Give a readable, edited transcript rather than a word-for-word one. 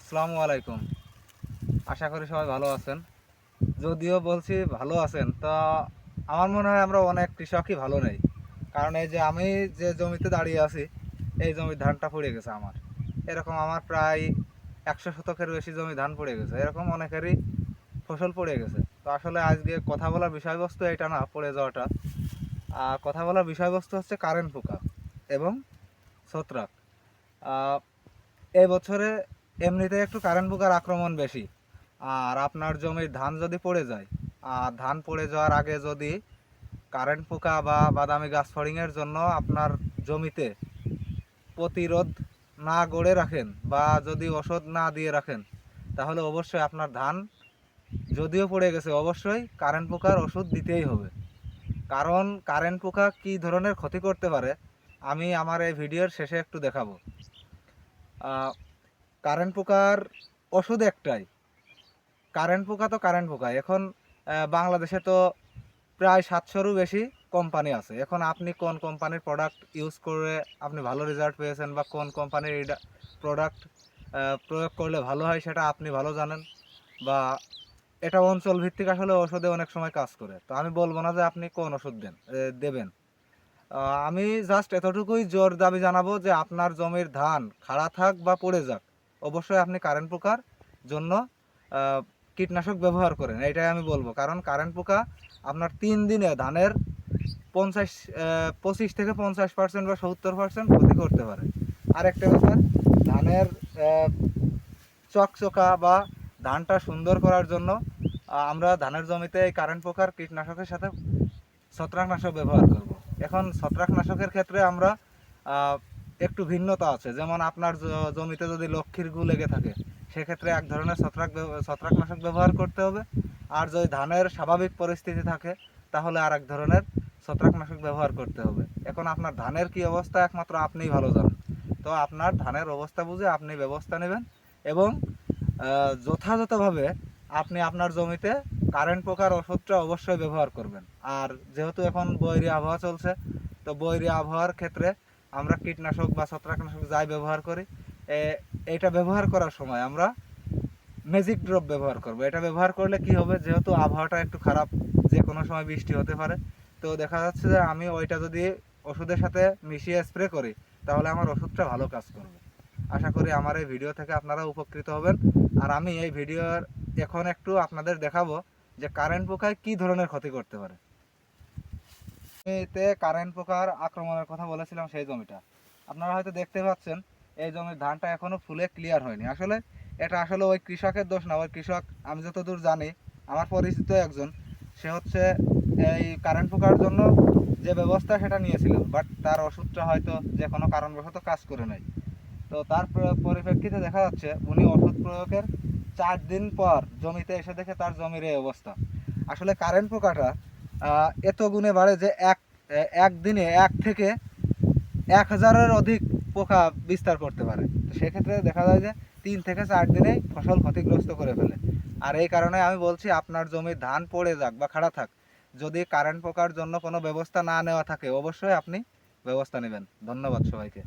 আসসালামু আলাইকুম। আশা করি সবাই ভালো আছেন। যদিও বলছি ভালো আছেন, তা আমার মনে হয় আমরা অনেক কৃষকই ভালো নেই। কারণ এই যে আমি যে জমিতে দাঁড়িয়ে আছি, এই জমির ধানটা পড়ে গেছে আমার। এরকম আমার প্রায় ১০০ শতকের বেশি জমি ধান পড়ে গেছে। এরকম অনেকেরই ফসল পড়ে গেছে। তো আসলে আজকে কথা বলার বিষয়বস্তু এটা না পড়ে যাওয়াটা। কথা বলার বিষয়বস্তু হচ্ছে কারেন্ট পোকা এবং ছত্রাক। আ এই বছরে এমনিতে একটু কারেন্ট পোকার আক্রমণ বেশি। আর আপনার জমির ধান যদি পড়ে যায়, আর ধান পড়ে যাওয়ার আগে যদি কারেন্ট পোকা বা বাদামি গাছ ফড়িংয়ের জন্য আপনার জমিতে প্রতিরোধ না গড়ে রাখেন বা যদি ওষুধ না দিয়ে রাখেন, তাহলে অবশ্যই আপনার ধান যদিও পড়ে গেছে অবশ্যই কারেন্ট পোকার ওষুধ দিতেই হবে। কারণ কারেন্ট পোকা কী ধরনের ক্ষতি করতে পারে আমি আমার এই ভিডিওর শেষে একটু দেখাবো। কারেন্ট পোকার ওষুধ একটাই। কারেন্ট পোকা তো কারেন্ট পোকা। এখন বাংলাদেশে তো প্রায় ৭০০রও বেশি কোম্পানি আছে। এখন আপনি কোন কোম্পানির প্রোডাক্ট ইউজ করে আপনি ভালো রেজাল্ট পেয়েছেন বা কোন কোম্পানির প্রোডাক্ট প্রয়োগ করলে ভালো হয় সেটা আপনি ভালো জানেন। বা এটা অঞ্চল ভিত্তিক আসলে ওষুধে অনেক সময় কাজ করে। তো আমি বলবো না যে আপনি কোন ওষুধ দেবেন। আমি জাস্ট এতটুকুই জোর দাবি জানাবো যে আপনার জমির ধান খাড়া থাক বা পড়ে যাক, অবশ্যই আপনি কারেন্ট পোকার জন্য আহ, কীটনাশক ব্যবহার করেন, এটাই আমি বলবো। কারণ কারেন্ট পোকা আপনার ৩ দিনে ধানের ২৫ থেকে ৫০% বা ৭০% ক্ষতি করতে পারে। আরেকটা ব্যাপার, ধানের আহ, চকচকা বা ধানটা সুন্দর করার জন্য আমরা ধানের জমিতে এই কারেন্ট পোকার কীটনাশকের সাথে ছত্রাকনাশক ব্যবহার করব। এখন ছত্রাকনাশকের ক্ষেত্রে আমরা একটু ভিন্নতা আছে। যেমন আপনার জমিতে যদি লক্ষ্মীর গু লেগে থাকে, সেক্ষেত্রে এক ধরনের ছত্রাকনাশক ব্যবহার করতে হবে। আর যদি ধানের স্বাভাবিক পরিস্থিতি থাকে, তাহলে আর এক ধরনের ছত্রাকনাশক ব্যবহার করতে হবে। এখন আপনার ধানের কি অবস্থা একমাত্র আপনিই ভালো জানেন। তো আপনার ধানের অবস্থা বুঝে আপনি ব্যবস্থা নেবেন এবং যথাযথভাবে আপনি আপনার জমিতে কারেন্ট পোকার ওষুধটা অবশ্যই ব্যবহার করবেন। আর যেহেতু এখন বৈরী আবহাওয়া চলছে, তো বৈরী আবহাওয়ার ক্ষেত্রে আমরা কীটনাশক বা ছত্রাকনাশক যাই ব্যবহার করি, এটা ব্যবহার করার সময় আমরা ম্যাজিক ড্রপ ব্যবহার করব। এটা ব্যবহার করলে কি হবে, যেহেতু আবহাওয়াটা একটু খারাপ, যে কোনো সময় বৃষ্টি হতে পারে, তো দেখা যাচ্ছে যে আমি ওইটা যদি ওষুধের সাথে মিশিয়ে স্প্রে করি, তাহলে আমার ওষুধটা ভালো কাজ করবে। আশা করি আমার এই ভিডিও থেকে আপনারা উপকৃত হবেন। আর আমি এই ভিডিওর এখন একটু আপনাদের দেখাবো যে কারেন্ট পোকায় কী ধরনের ক্ষতি করতে পারে। জমিতে কারেন্ট পোকার আক্রমণের কথা বলেছিলাম, সেই জমিটা আপনারা হয়তো দেখতে পাচ্ছেন, এই জমির ধানটা এখনো ফুলে ক্লিয়ার হয়নি। আসলে এটা আসলে ওই কৃষকের দোষ না। ওই কৃষক, আমি যতদূর জানি, আমার পরিচিত একজন, সে হচ্ছে এই কারেন্ট পোকার জন্য যে ব্যবস্থা সেটা নিয়েছিল, বাট তার ওষুধটা হয়তো যে কোনো কারণবশত কাজ করে নাই। তো তার পরিপ্রেক্ষিতে দেখা যাচ্ছে উনি ওষুধ প্রয়োগের ৪ দিন পর জমিতে এসে দেখে তার জমির এই অবস্থা। আসলে কারেন্ট পোকাটা এত গুণে বাড়ে যে একদিনে ১ থেকে ১,০০০-এর অধিক পোকা বিস্তার করতে পারে। তো সেক্ষেত্রে দেখা যায় যে ৩ থেকে ৪ দিনেই ফসল ক্ষতিগ্রস্ত করে ফেলে। আর এই কারণে আমি বলছি, আপনার জমির ধান পড়ে যাক বা খাড়া থাক, যদি কারেন্ট পোকার জন্য কোনো ব্যবস্থা না নেওয়া থাকে, অবশ্যই আপনি ব্যবস্থা নেবেন। ধন্যবাদ সবাইকে।